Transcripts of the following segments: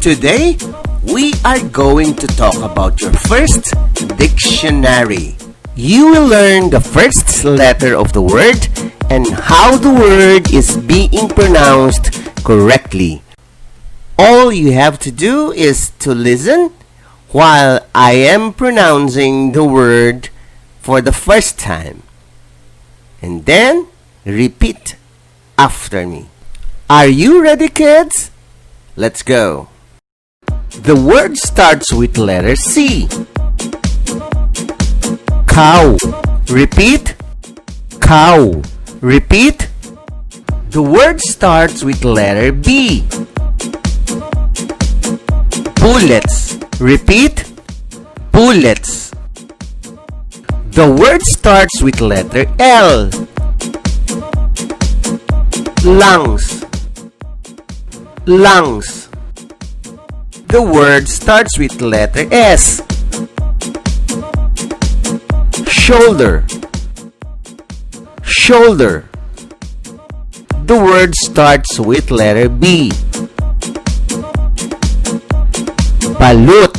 Today, we are going to talk about your first dictionary. You will learn the first letter of the word and how the word is being pronounced correctly. All you have to do is to listen while I am pronouncing the word for the first time. And then repeat after me. Are you ready, kids? Let's go. The word starts with letter C. Cow. Repeat. Cow. Repeat. The word starts with letter B. Bullets. Repeat. Bullets. The word starts with letter L. Lungs. Lungs. The word starts with letter S. Shoulder. Shoulder. The word starts with letter B. Balut.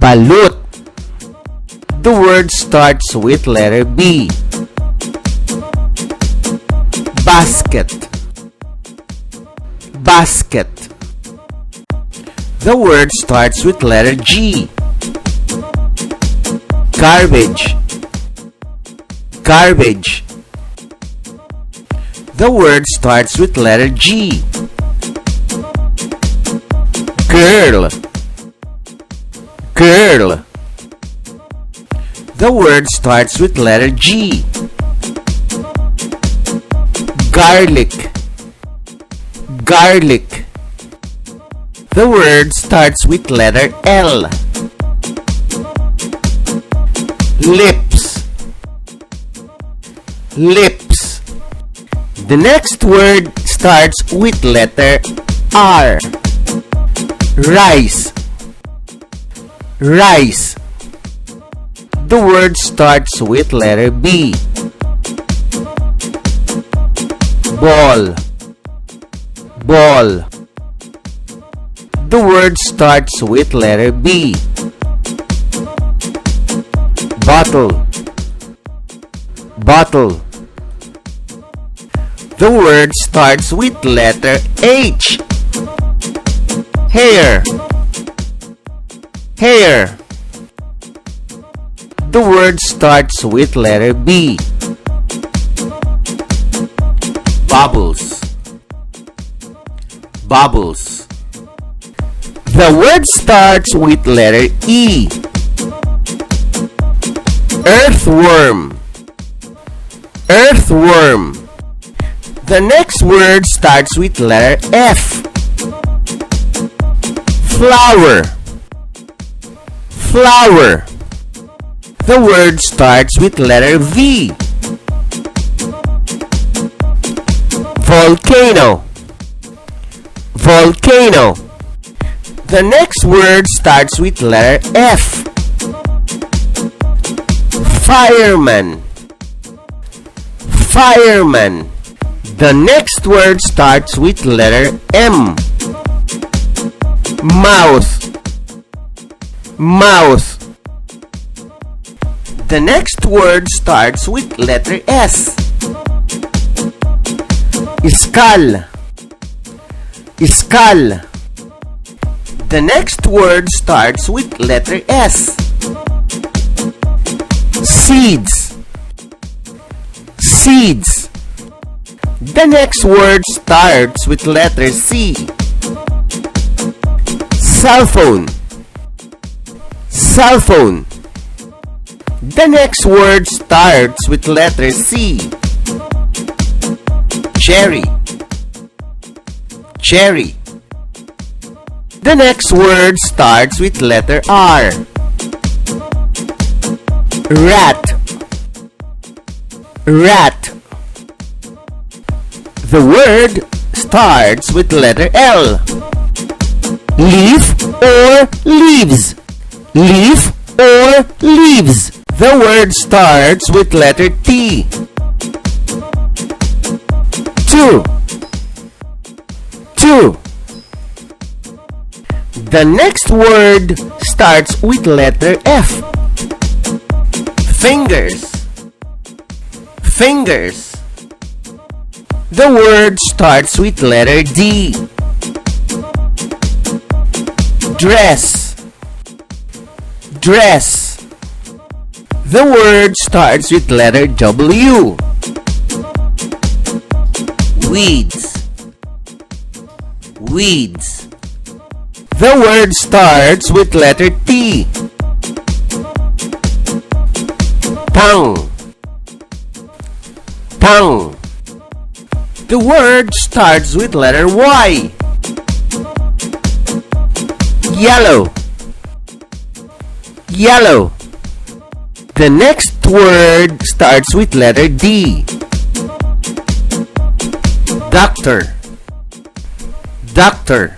Balut. The word starts with letter B. Basket. Basket. The word starts with letter G. Garbage. Garbage. The word starts with letter G. Girl. Girl. The word starts with letter G. Garlic. Garlic. The word starts with letter L. Lips. Lips. The next word starts with letter R. Rice. Rice. The word starts with letter B. Ball. Ball. The word starts with letter B. Bottle. Bottle. The word starts with letter H. Hair. Hair. The word starts with letter B. Bubbles. Bubbles. The word starts with letter E. Earthworm. Earthworm. The next word starts with letter F. Flower. Flower. The word starts with letter V. Volcano. Volcano. The next word starts with letter F. Fireman. Fireman. The next word starts with letter M. Mouth. Mouth. The next word starts with letter S. Skull. Skull. The next word starts with letter S. Seeds. Seeds. The next word starts with letter C. Cellphone. Cellphone. The next word starts with letter C. Cherry. Cherry. The next word starts with letter R. Rat. Rat. The word starts with letter L. Leaf or leaves. Leaf or leaves. The word starts with letter T. Two. The next word starts with letter F. Fingers. Fingers. The word starts with letter D. Dress. Dress. The word starts with letter W. Weeds. Weeds. The word starts with letter T. Tongue. Tongue. The word starts with letter Y. Yellow. Yellow. The next word starts with letter D. Doctor. Doctor.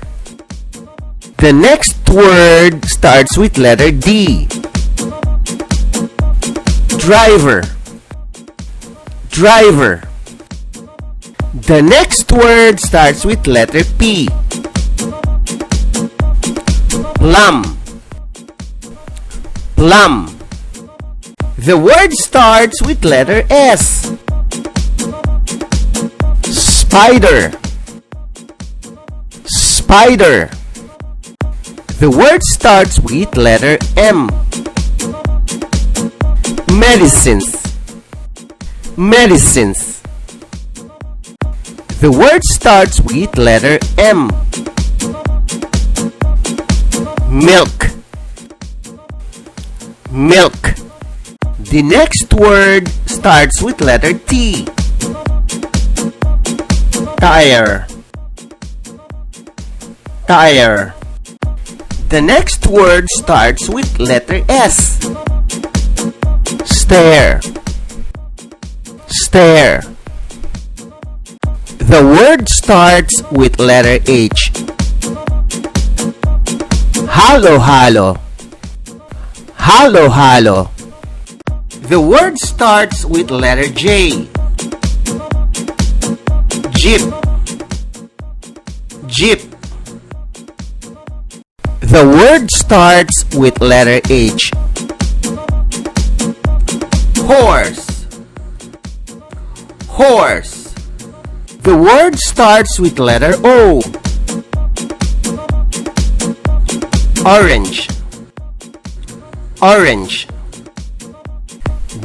The next word starts with letter D. Driver. Driver. The next word starts with letter P. Plum. Plum. The word starts with letter S. Spider. Spider. The word starts with letter M. Medicines. Medicines. The word starts with letter M. Milk. Milk. The next word starts with letter T. Tire. Tire. The next word starts with letter S. Stair. Stair. The word starts with letter H. Halo halo. Halo halo. The word starts with letter J. Jeep. Jeep. The word starts with letter H. Horse. Horse. The word starts with letter O. Orange. Orange.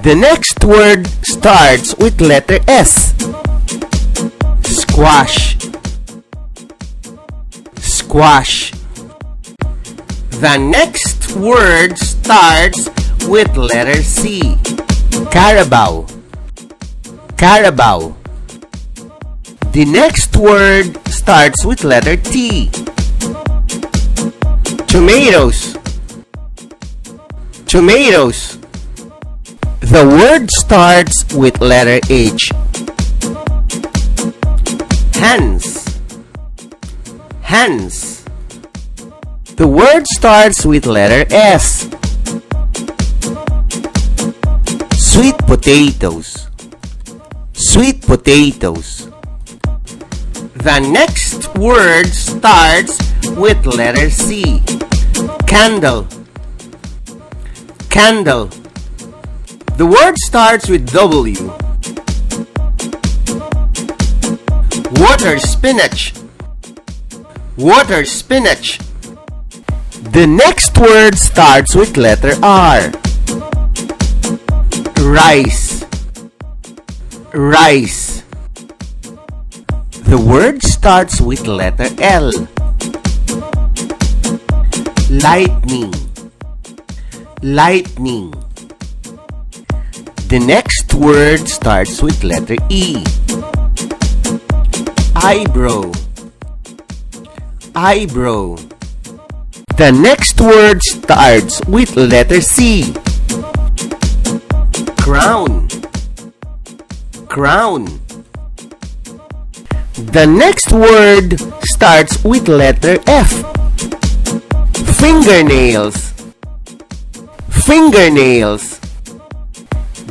The next word starts with letter S. Squash. Squash. The next word starts with letter C. Carabao. Carabao. The next word starts with letter T. Tomatoes. Tomatoes. The word starts with letter H. Hands. Hands. The word starts with letter S. Sweet potatoes. Sweet potatoes. The next word starts with letter C. Candle. Candle. The word starts with W. Water spinach. Water spinach. The next word starts with letter R. Rice. Rice. The word starts with letter L. Lightning. Lightning. The next word starts with letter E. Eyebrow. Eyebrow. The next word starts with letter C. Crown. Crown. The next word starts with letter F. Fingernails. Fingernails.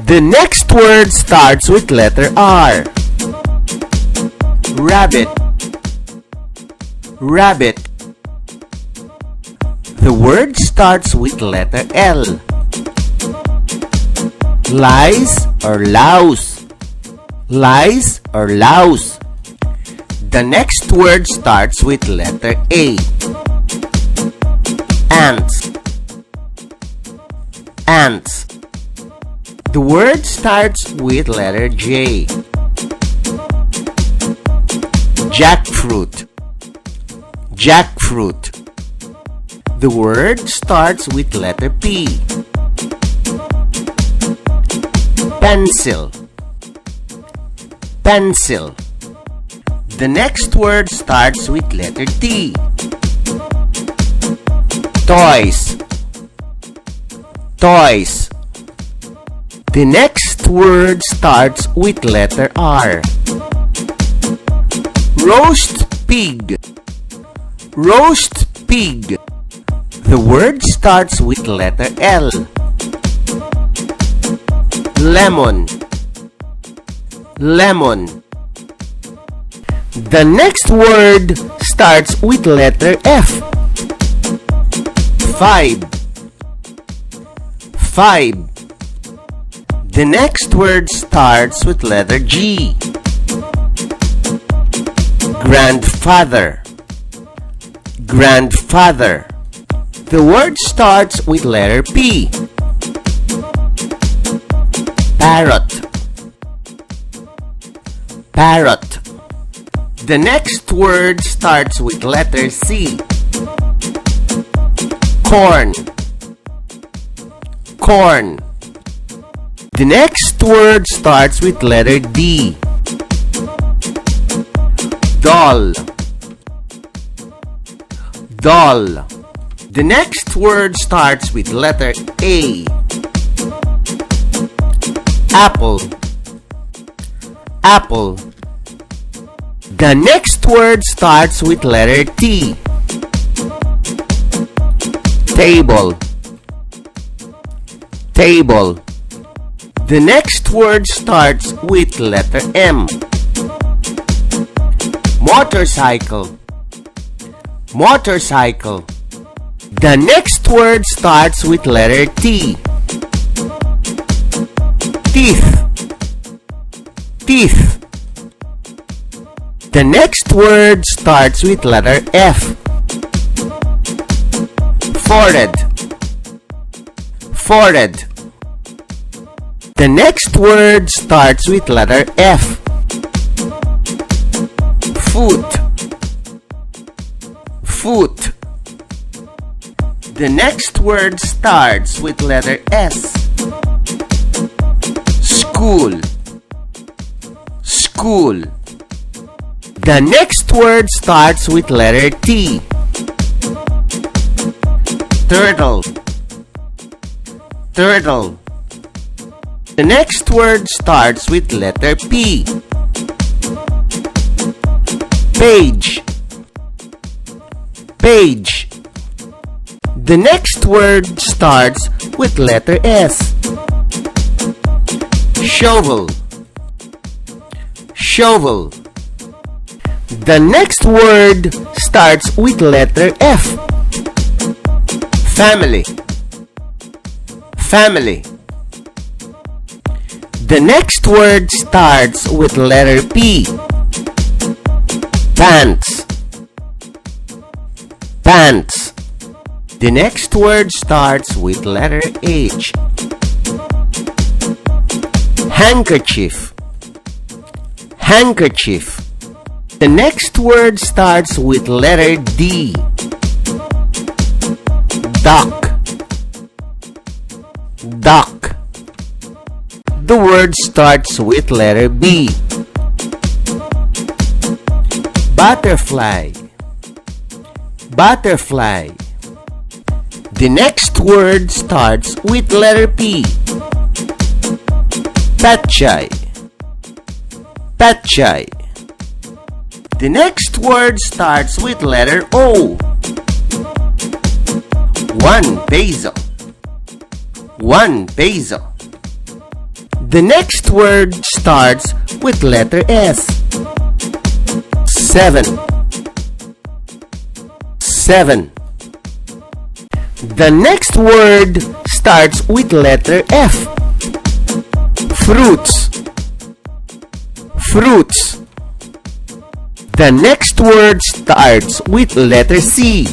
The next word starts with letter R. Rabbit. Rabbit. The word starts with letter L. Lice or louse. Lice or louse. The next word starts with letter A. Ants. Ants. The word starts with letter J. Jackfruit. Jackfruit. The word starts with letter P. Pencil. Pencil. The next word starts with letter T. Toys. Toys. The next word starts with letter R. Roast pig. Roast pig. The word starts with letter L. Lemon. Lemon. The next word starts with letter F. Five. Five. The next word starts with letter G. Grandfather. Grandfather. The word starts with letter P. Parrot. Parrot. The next word starts with letter C. Corn. Corn. The next word starts with letter D. Doll. Doll. The next word starts with letter A. Apple. Apple. The next word starts with letter T. Table. Table. The next word starts with letter M. Motorcycle. Motorcycle. The next word starts with letter T. Teeth. Teeth. The next word starts with letter F. Forehead. Forehead. The next word starts with letter F. Foot. Foot. The next word starts with letter S. School. School. The next word starts with letter T. Turtle. Turtle. The next word starts with letter P. Page. Page. The next word starts with letter S. Shovel. Shovel. The next word starts with letter F. Family. Family. The next word starts with letter P. Pants. Pants. The next word starts with letter H. Handkerchief. Handkerchief. The next word starts with letter D. Duck. Duck. The word starts with letter B. Butterfly. Butterfly. The next word starts with letter P. Petchay. Petchay. The next word starts with letter O. 1 peso. 1 peso. The next word starts with letter S. 7. 7. The next word starts with letter F. Fruits. Fruits. The next word starts with letter C.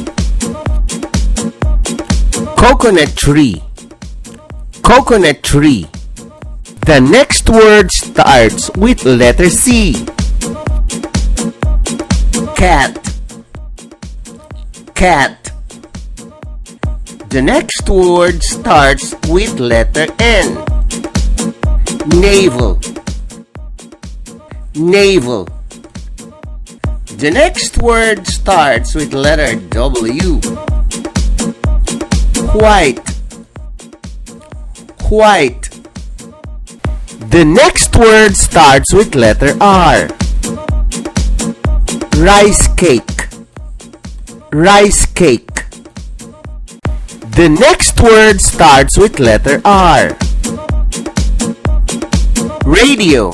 Coconut tree. Coconut tree. The next word starts with letter C. Cat. Cat. The next word starts with letter N. Navel. Navel. The next word starts with letter W. White. White. The next word starts with letter R. Rice cake. Rice cake. The next word starts with letter R. Radio.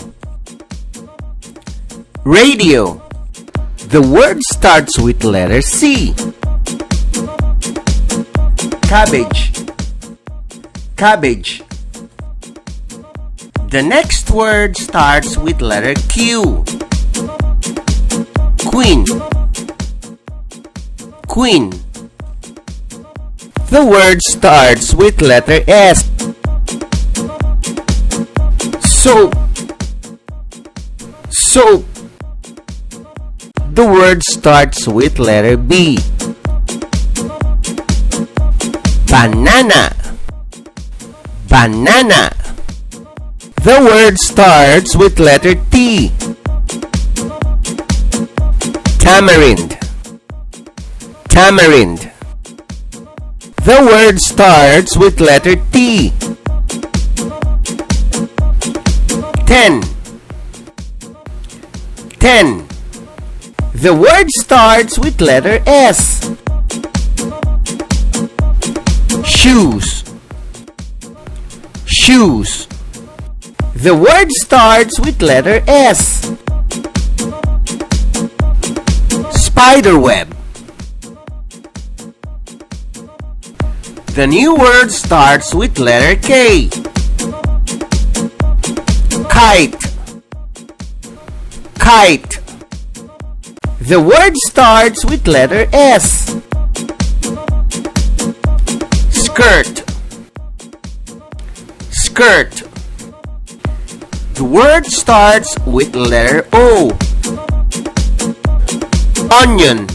Radio. The word starts with letter C. Cabbage. Cabbage. The next word starts with letter Q. Queen. Queen. The word starts with letter S. Soap. Soap. The word starts with letter B. Banana. Banana. The word starts with letter T. Tamarind. Tamarind. The word starts with letter T. 10. 10. The word starts with letter S. Shoes. Shoes. The word starts with letter S. Spiderweb. The new word starts with letter K. Kite. Kite. The word starts with letter S. Skirt. Skirt. The word starts with letter O. Onion.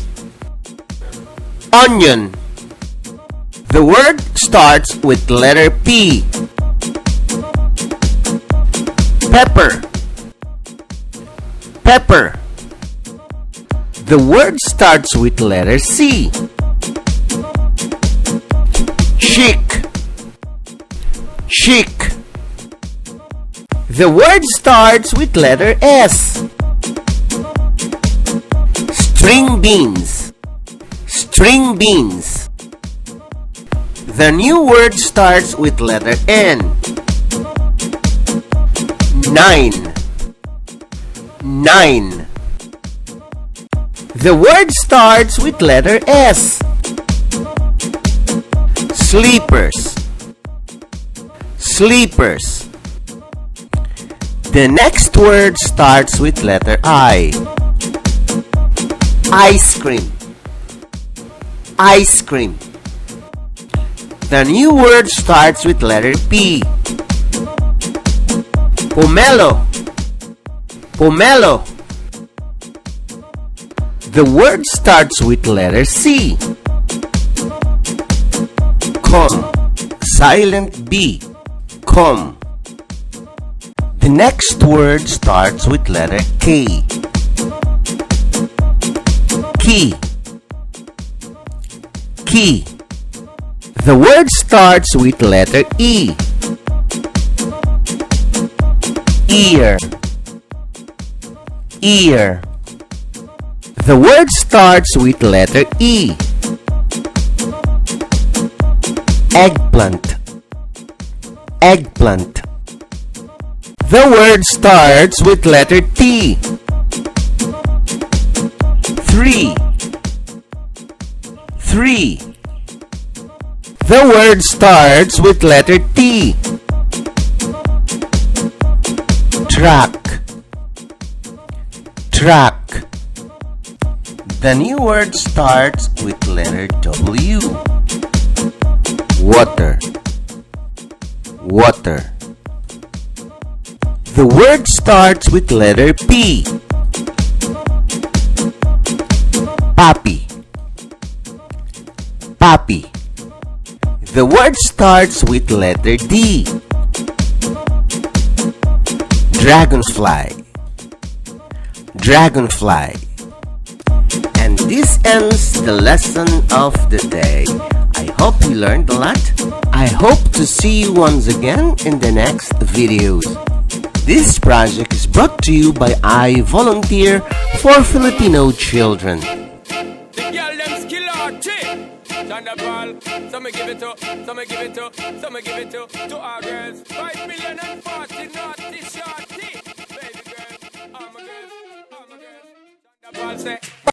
Onion. The word starts with letter P. Pepper. Pepper. The word starts with letter C. Chic. Chic. The word starts with letter S. String beans. String beans. The new word starts with letter N. 9. 9. The word starts with letter S. Sleepers. Sleepers. The next word starts with letter I. Ice cream. Ice cream. The new word starts with letter P. Pomelo. Pomelo. The word starts with letter C. Comb. Silent B. Comb. The next word starts with letter K. Key. Key. The word starts with letter E. Ear. Ear. The word starts with letter E. Eggplant. Eggplant. The word starts with letter T. 3. 3. The word starts with letter T. Track. Track. The new word starts with letter W. Water. Water. The word starts with letter P. Puppy. Puppy. The word starts with letter D. Dragonfly. Dragonfly. And this ends the lesson of the day. I hope you learned a lot. I hope to see you once again in the next videos. This project is brought to you by I Volunteer for Filipino Children. The girl them skill out, some give it to, some give it to, some give it to our girls. 5 million and 40 naughty shorty. Baby girl, all my girls, all my girls.